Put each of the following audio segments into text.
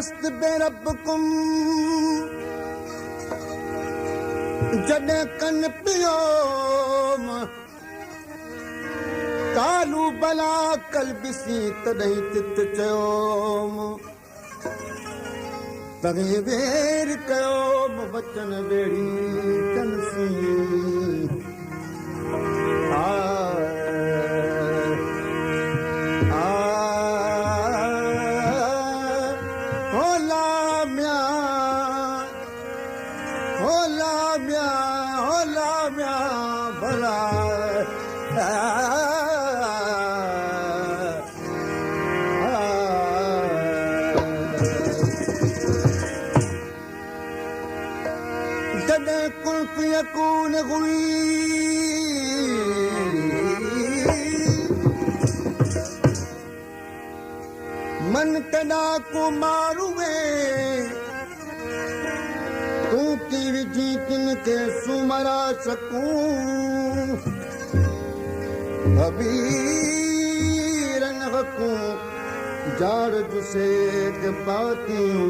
अलस्त बेरब्बकुम जॾहिं कन पियो कालू बला कलबिसी तॾहिं तित चयो तॾहिं वेर कयो वचन ॿेड़ी कनसी भला जॾहिं कुल्फ यकून हुई मन कॾा को मारूए तूं की विझी किन खे सुमरा सकूं हबीरन हकूं जाड़ जुसेक पातियूं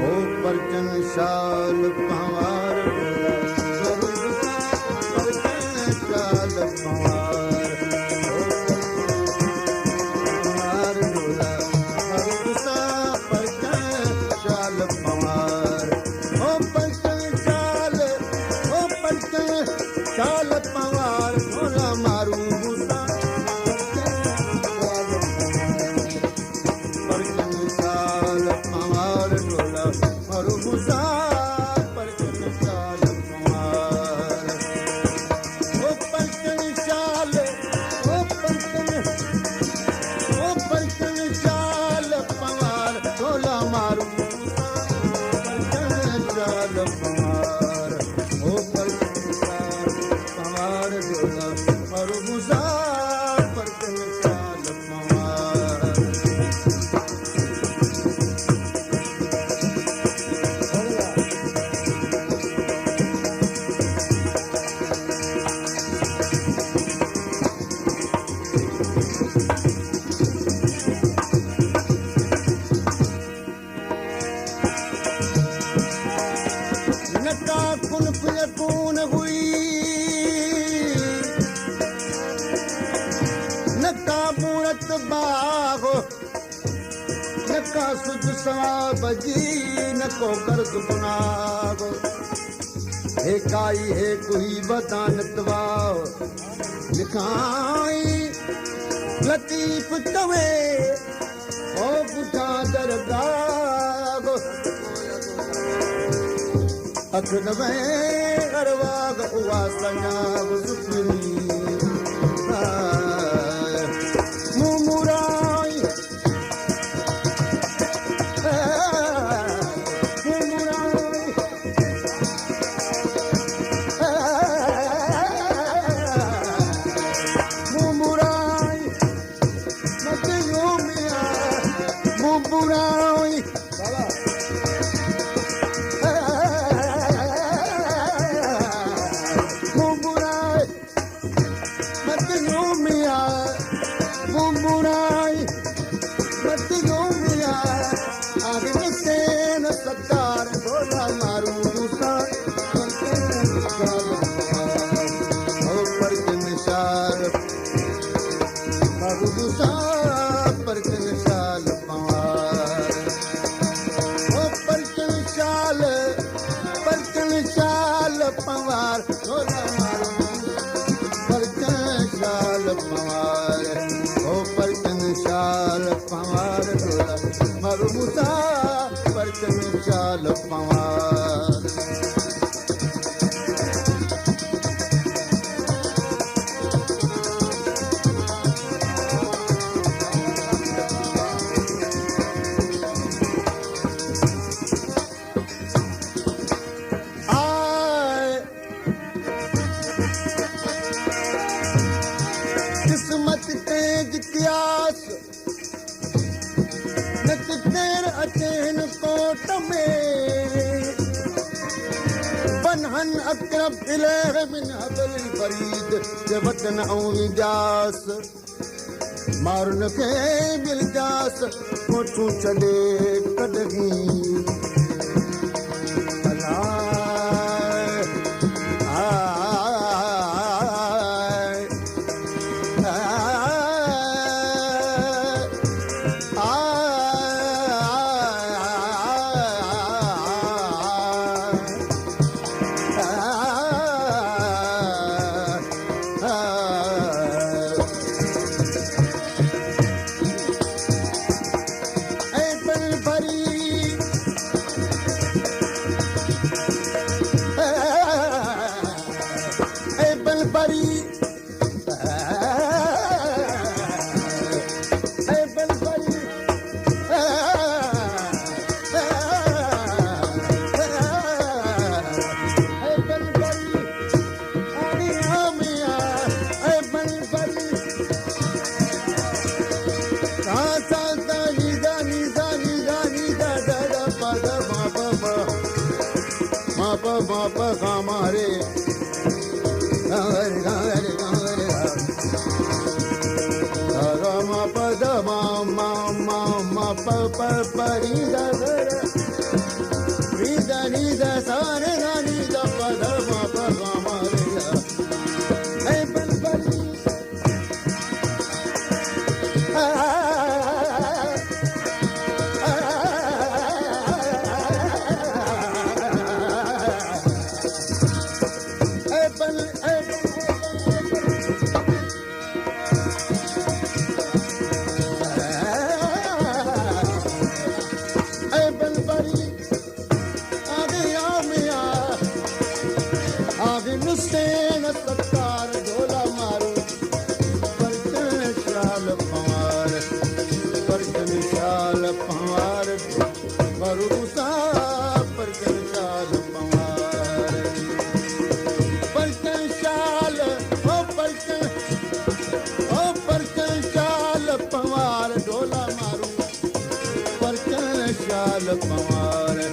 ओ परचन शाल पवार परचन शाल पवार शाल पवार भोला मारू परचन शाल पवार भोला मारू परचन शाल पवार ओ परचन शाल ओ परचन शाल पवार भोला मारू परचन शाल पवार ओ परचन पवार भोला मारू परचन शाल पवार नका कुल्फ यकून हुई नका मूरत बाग नका सुध सवाब जी नको गर्द गुनाह हे काई हे कोई बदानत वाव लिखाई लतीफ तवे ओ बुझा दरगाह अख नवे अरवाग उवा सनाब सुखनी मुमुराई मुमुराई मत यो मिया मुमुराई सत्कार भोला मारू परचन शाल मारू परचन शाल पवार ओ परचन शाल पवार भोला मारू परचन शाल पवार ओ परचन तलब इलेह मिन हबल फरीद के वतन औं जास मारुन खे मिल जास कोठू छॾे कॾहिं हमारे पद मा परी नी द सारे नी द पद मा हमारे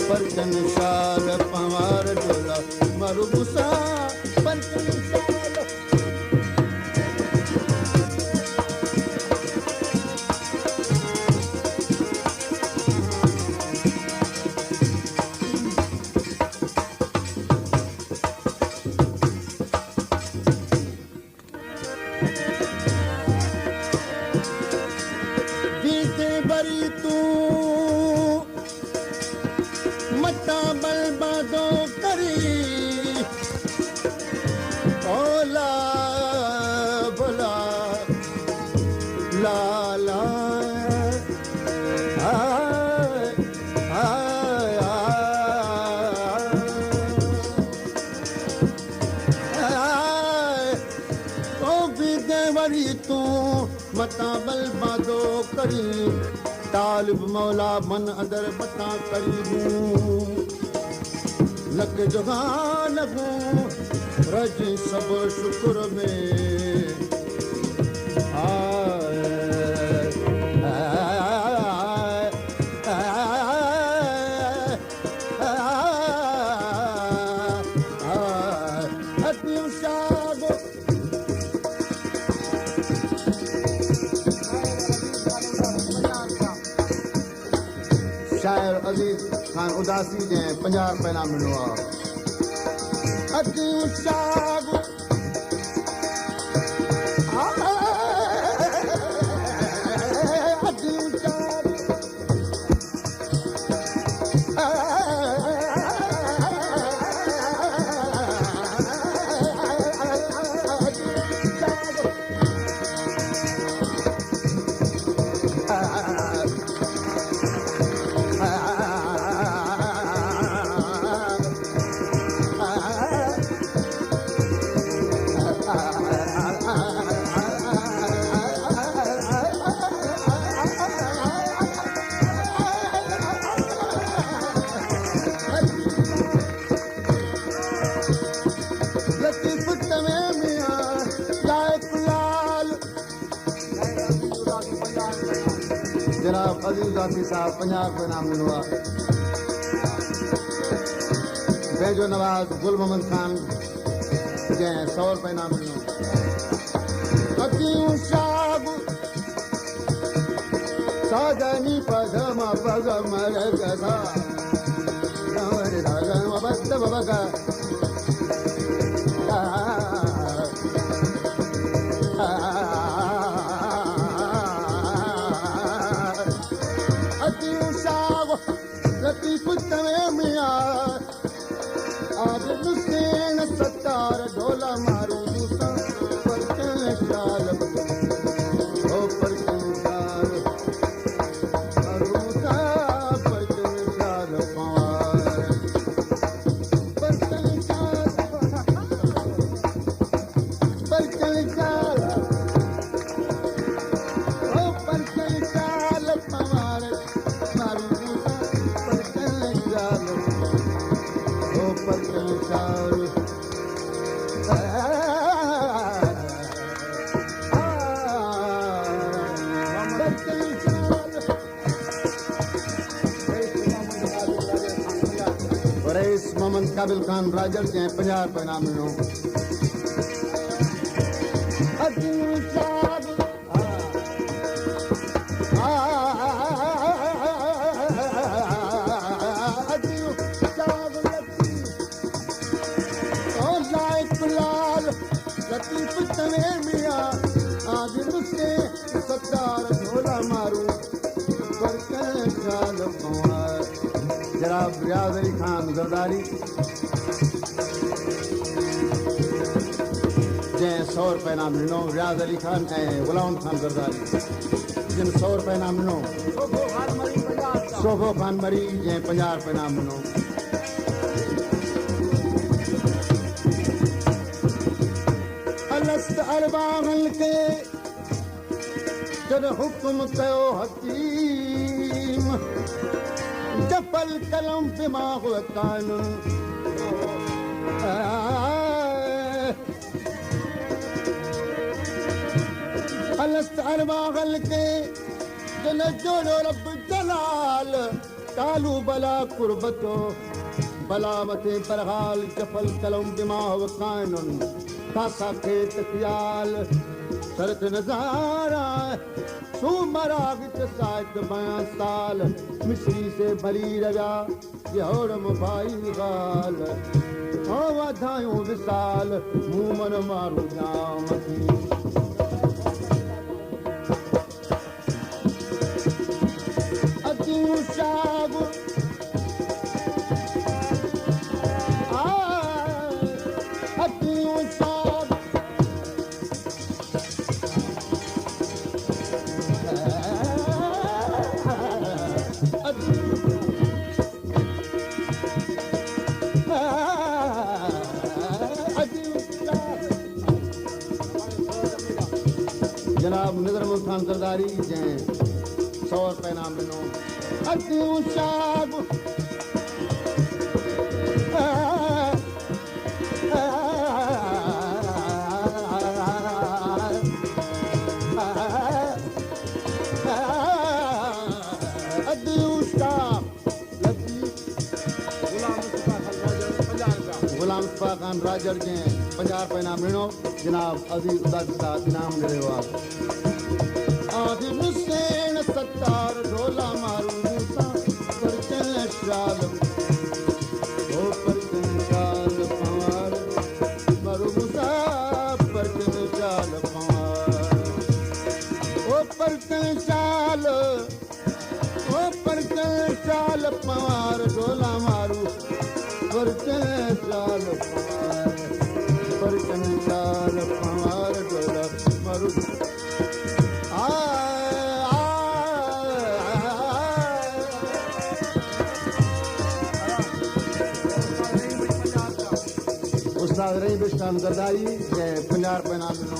परचन शाल पवार डोला मरुसा परचन शाल जीते बरी तू मटा बलबादो करी ओला बोला ला ला ओ बीते वरी तू मता बलबादो करी तालिब मौला मन अंदर बता करीबूं लग जहान लगूं रज सब शुक्र में शायर अजीज खान उदासी जे 50 रुपए इनाम मिलो जनाब अजीज दासी साहब 50 रुपए इनाम मिलो पंहिंजो नवाज़ गुल मोहम्मद खान जंहिं 100 रुपए इनाम ॾिनो अखियूं शाब साजनी पगम पगम रगसा नवर रागम बस्त बबका अखियूं शाब लतीफ़ तवे मिया आज हुसैन सत्तार ढोला मारू दूसा पर चाल ओ पर चाल मारू सा पर चाल पार पर चाल ओ पर चाल पार मारू दूसा पर चाल ओ पर चाल रईस मोहम्मद काबिल खान राजर जंहिं 50 रुपए इनाम ॾिनो लतीफ़ तवे मिया आज मुझसे सत्तार ढोला मारू पर चाल पार जनाब रियाज़ अली खान ज़रदारी जंहिं 100 रुपए इनाम ॾिनो रियाज़ अली खान ऐं ग़ुलाम खान ज़रदारी जिन 100 रुपए इनाम ॾिनो शोभो खान मरी जंहिं 50 रुपए इनाम ॾिनो अलस्त अरबागन के जद हुक्म कयो हकीम जपल कलम दिमाग कानून अलस्त अरबागन के जन जोड़ो रब जलाल तालू बला कुर्बतो बला मते परहाल जपल कलम दिमाग कानून खासा खेत ख्याल सरत नजारा सुमराग सात 12 साल मिस्री से भरी रजा यहोरम भाई गाल ओ वाधायूं विसाल मूमन मारू जाम अखियूं शाब अखियूं शाब जनाब निज़र अहमद खान ज़रदारी जंहिं 100 रुपए इनाम ॾिनो अखियूं शाब ग़ुलाम मुस्तफ़ा खान राजर जंहिं 50 रुपए इनाम ॾिनो जनाब अज़ीज़ उदास साहब इनाम ॾियो आहे आज हुसैन सत्तार ढोला मारू मूसा पर चाल ओ पर चाल पार मारू मूसा पर चाल पार ओ पर चाल पार ढोला मारू पर चाल पार ढोला मारू उस्ताद रही बिस्तान ज़रदारी जंहिं 50 रुपए इनाम ॾिनो